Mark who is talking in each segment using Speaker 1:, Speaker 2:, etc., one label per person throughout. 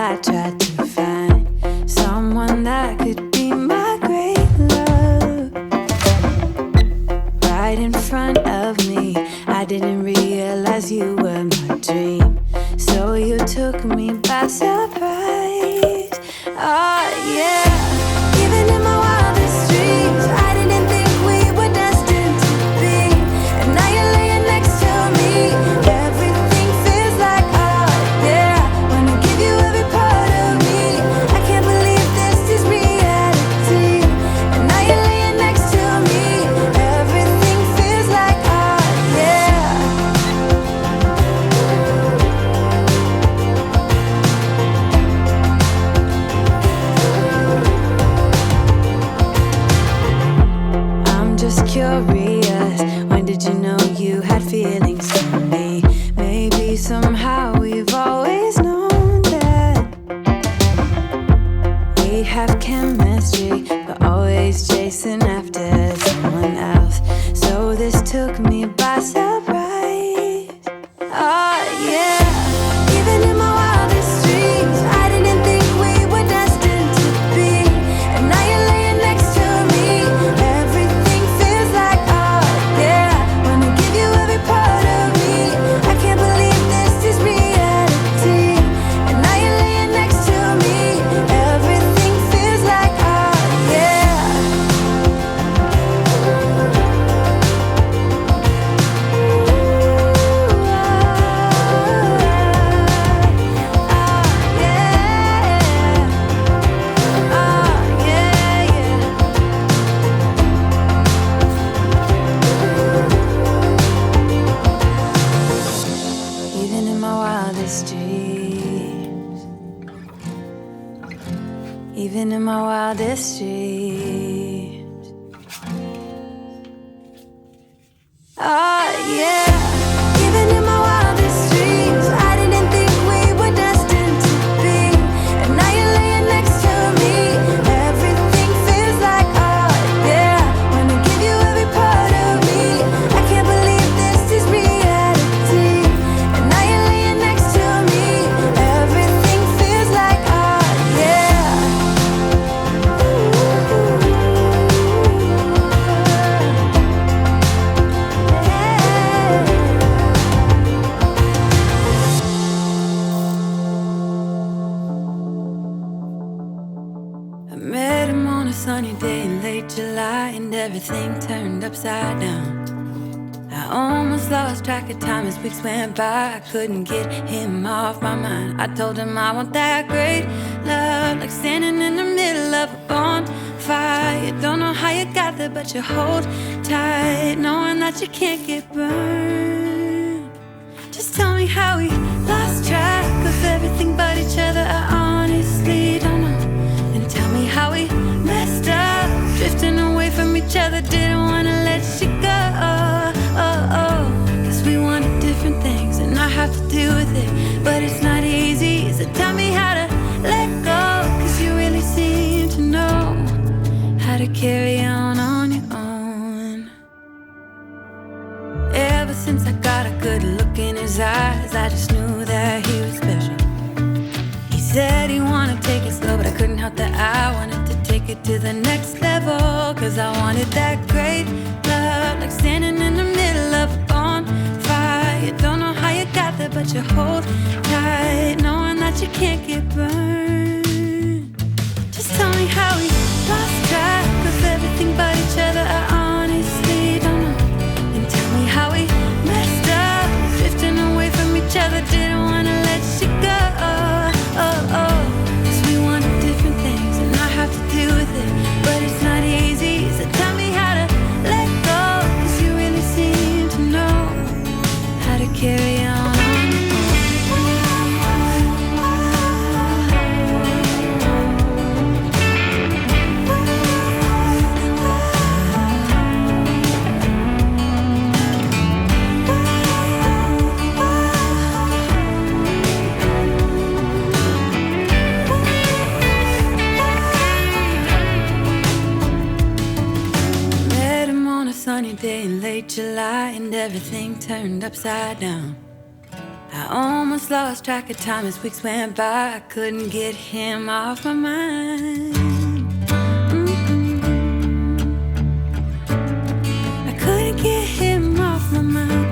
Speaker 1: I tried to find someone that could be my great love. Right in front of me, I didn't realize you were my dream, so you took me by surprise. Oh yeah, even in my wildest dreams, I didn't think we were destined to be. And now you're laying next to me. Everything feels like oh yeah. Wanna give you every part of me. I can't believe this is reality. And now you're laying next to me. Everything feels like oh yeah. I'm just curious, when did you know you had feelings for me? Maybe somehow we've always known that we have chemistry, but always chasing after someone else. So this took me by surprise. Oh yeah, even in my wildest dreams, I didn't think we were destined to be. And now you're laying next to me. Everything feels like oh yeah. Wanna give you every part of me. I can't believe this is reality. And now you're laying next to me. Everything feels like oh yeah. Even in my wildest dreams, even in my wildest dreams. Oh yeah, even in my wildest dreams, I didn't think we were destined to be. And now you're laying next to me. Everything feels like oh yeah. Wanna give you every part of me. I can't believe this is reality. And now you're laying next to me. Everything feels like oh yeah. I met him on a sunny day in late July, and everything turned upside down. I almost lost track of time as weeks went by. I couldn't get him off my mind. I told him I want that great love, like standing in the middle of a bonfire. You don't know how you got there, but you hold tight, knowing that you can't get burned. Just tell me how we lost track of everything but each other. I honestly don't know. And tell me how we messed up, drifting away from each other. Didn't wanna let you go. Cause we wanted different things, and I have to deal with it, but it's not easy. So tell me how to let go, cause you really seem to know how to carry on your own. Ever since I got a good look in his eyes, I just knew that he was special. He said he wanted to take it slow, but I couldn't help that I wanted to take it to the next level. Cause I wanted that great love, like standing in the middle of a bonfire. You don't know how you got there, but you hold tight, knowing that you can't get burned. Just tell me how we lost track of everything but each other. I honestly don't know. And tell me how we messed up, drifting away from each other. Didn't wanna let you go. Cause we wanted different things, and I have to deal with it, but it's not easy. So tell me how to let go, cause you really seem to know how to carry on your sunny day in late July, and everything turned upside down. I almost lost track of time as weeks went by. I couldn't get him off my mind. I couldn't get him off my mind.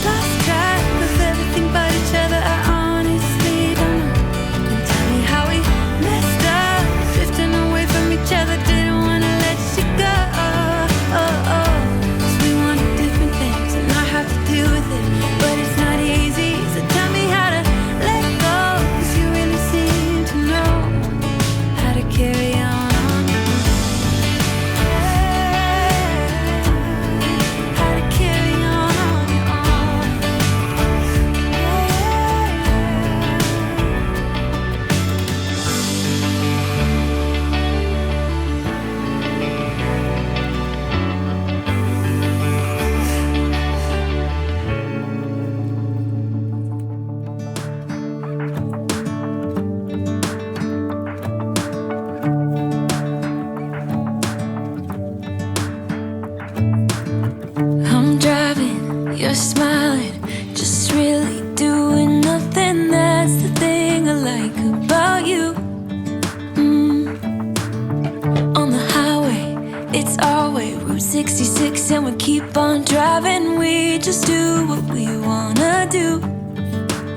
Speaker 1: Lost track of everything but each other. I honestly don't know. And tell me how we messed up, drifting away from each other. Didn't wanna let you go. But it's not easy, so tell me how to let go. 'Cause you really seem to know how to carry on. How to carry on. I'm driving, you're smiling, just really doing nothing. That's the thing I like about you. On the highway, it's our way, Route 66, and we keep on driving. We just do what we wanna do.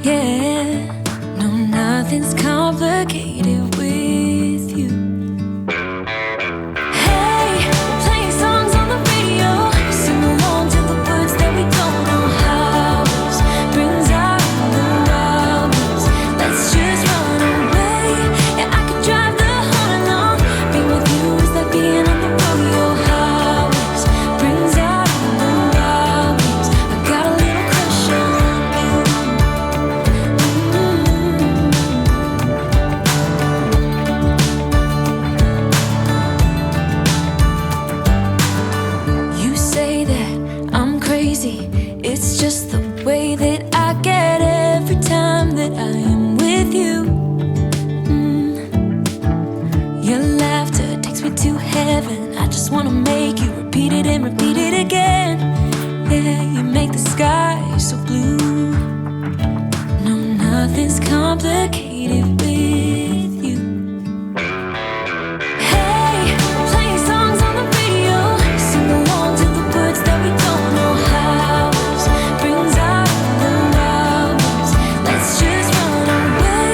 Speaker 1: Yeah, no, nothing's complicated with you. Hey, playing songs on the radio, sing along to the words that we don't know how. Brings out the wildness. Let's just run away. Yeah, I could drive the whole along. Being with you is like being on the rodeo highways. Brings out the wildness. I got a little crush on you. You say that I'm crazy. It's just the way that I get every time that I am with you. Your laughter takes me to heaven. I just wanna make you repeat it and repeat it again. Yeah, you make the sky so blue. No, nothing's complicated with you. Hey, playing songs on the radio, sing along to the words that we don't know how. Brings out the wildness. Let's just run away.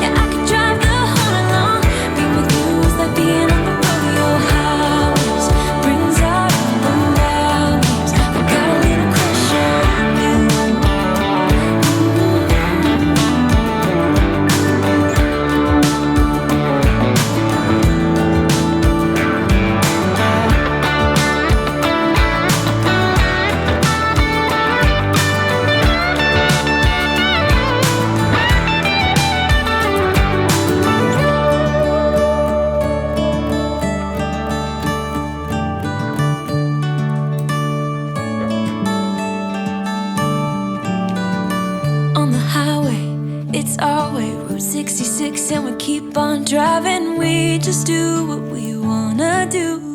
Speaker 1: Yeah, I could drive the whole along. Being with you is like being on the rodeo highways. Brings out the wildness. I got a little crush on you. On the highway, it's our way, Route 66, and we keep on driving. We just do what we wanna do.